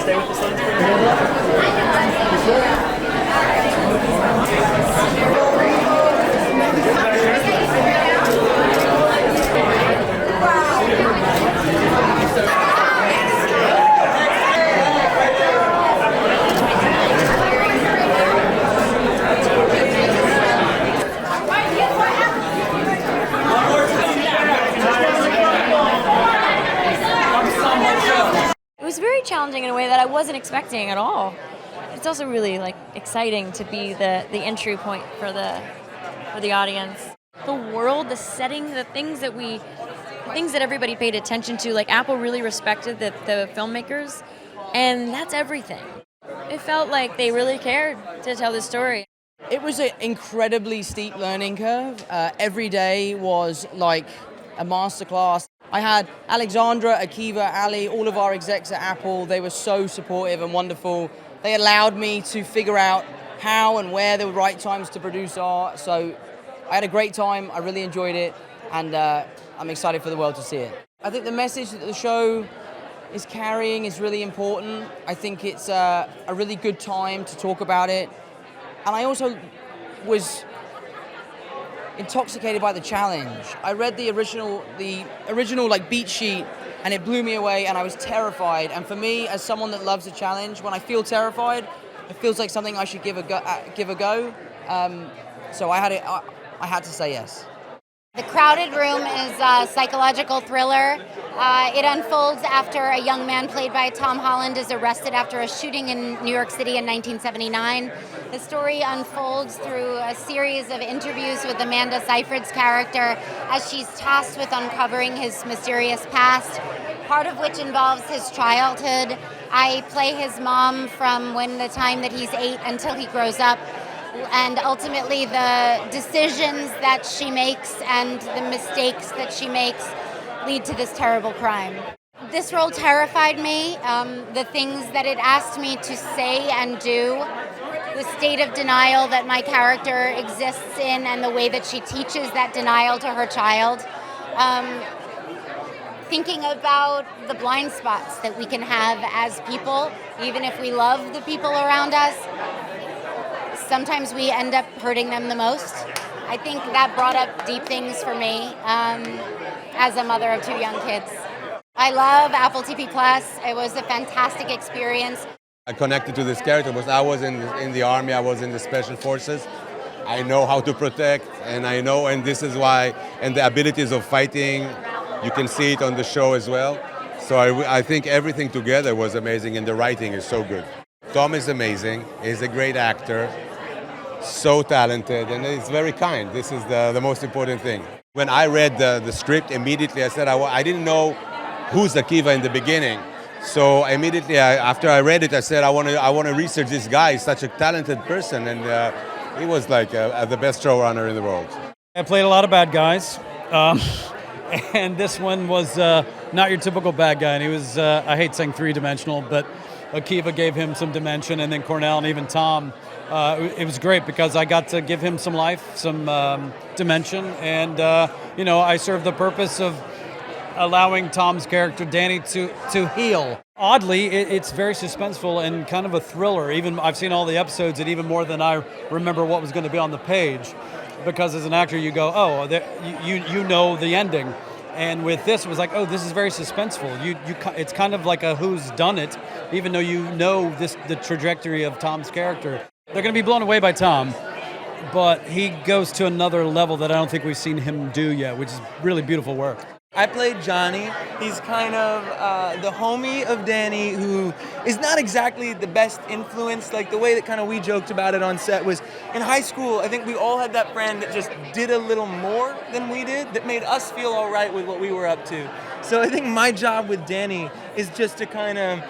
stay with the Suns for a minute? It was very challenging in a way that I wasn't expecting at all. It's also really exciting to be the entry point for the audience. The world, the setting, the things that everybody paid attention to. Like Apple really respected the filmmakers, and that's everything. It felt like they really cared to tell the story. It was an incredibly steep learning curve. Every day was like a masterclass. I had Alexandra, Akiva, Ali, all of our execs at Apple. They were so supportive and wonderful. They allowed me to figure out how and where the right times to produce art. So I had a great time. I really enjoyed it, and I'm excited for the world to see it. I think the message that the show is carrying is really important. I think it's a really good time to talk about it. And I also was intoxicated by the challenge. I read the original beat sheet, and it blew me away, and I was terrified. And for me, as someone that loves a challenge, when I feel terrified, it feels like something I should give a go. So I had to say yes. The Crowded Room is a psychological thriller. It unfolds after a young man played by Tom Holland is arrested after a shooting in New York City in 1979. The story unfolds through a series of interviews with Amanda Seyfried's character as she's tasked with uncovering his mysterious past, part of which involves his childhood. I play his mom from the time that he's 8 until he grows up. And ultimately the decisions that she makes and the mistakes that she makes lead to this terrible crime. This role terrified me. The things that it asked me to say and do, the state of denial that my character exists in, and the way that she teaches that denial to her child. Thinking about the blind spots that we can have as people, even if we love the people around us. Sometimes we end up hurting them the most. I think that brought up deep things for me as a mother of 2 young kids. I love Apple TV Plus. It was a fantastic experience. I connected to this character because I was in the army, I was in the special forces. I know how to protect, and this is why, and the abilities of fighting, you can see it on the show as well. So I think everything together was amazing, and the writing is so good. Tom is amazing, he's a great actor, so talented, and he's very kind. This is the most important thing. When I read the script, immediately I said I didn't know who's Akiva in the beginning. So immediately after I read it, I said I want to research this guy. He's such a talented person, and he was like the best showrunner in the world. I played a lot of bad guys, and this one was not your typical bad guy. And he was, I hate saying three-dimensional, but Akiva gave him some dimension, and then Cornell and even Tom. It was great because I got to give him some life, some dimension, and I served the purpose of allowing Tom's character Danny to heal. Oddly, it's very suspenseful and kind of a thriller. Even I've seen all the episodes, and even more than I remember what was going to be on the page, because as an actor you go, oh, you know the ending. And with this, it was like, oh, this is very suspenseful. It's kind of like a who's done it, even though you know the trajectory of Tom's character. They're going to be blown away by Tom, but he goes to another level that I don't think we've seen him do yet, which is really beautiful work. I played Johnny. He's kind of the homie of Danny, who is not exactly the best influence. Like the way that kind of we joked about it on set was, in high school, I think we all had that friend that just did a little more than we did, that made us feel all right with what we were up to. So I think my job with Danny is just to kind of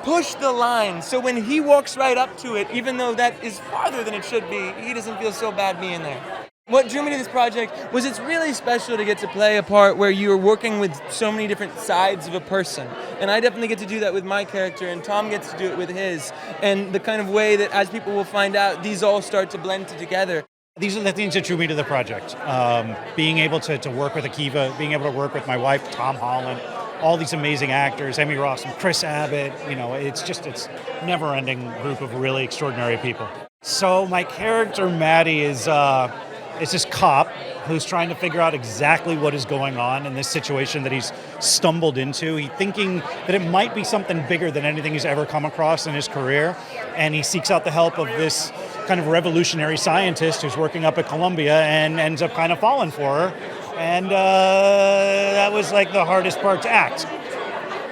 push the line, so when he walks right up to it, even though that is farther than it should be, he doesn't feel so bad being there. What drew me to this project was it's really special to get to play a part where you're working with so many different sides of a person. And I definitely get to do that with my character, and Tom gets to do it with his. And the kind of way that, as people will find out, these all start to blend together. These are the things that drew me to the project. Being able to work with Akiva, being able to work with my wife, Tom Holland, all these amazing actors, Emmy Rossum, Chris Abbott, it's never-ending group of really extraordinary people. So my character, Maddie, is this cop who's trying to figure out exactly what is going on in this situation that he's stumbled into. He's thinking that it might be something bigger than anything he's ever come across in his career, and he seeks out the help of this kind of revolutionary scientist who's working up at Columbia and ends up kind of falling for her. And that was like the hardest part to act.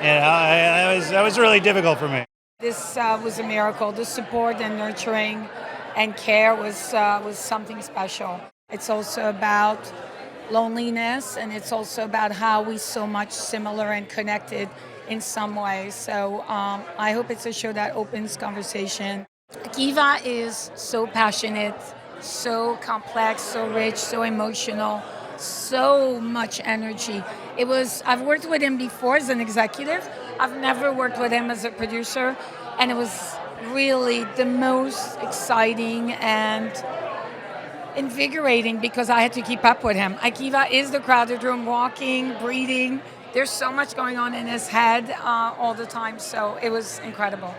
That was really difficult for me. This was a miracle. The support and nurturing and care was something special. It's also about loneliness, and it's also about how we're so much similar and connected in some ways. So I hope it's a show that opens conversation. Akiva is so passionate, so complex, so rich, so emotional, so much energy. I've worked with him before as an executive. I've never worked with him as a producer, and it was really the most exciting and invigorating because I had to keep up with him. Akiva is the crowded room, walking, breathing. There's so much going on in his head all the time, so it was incredible.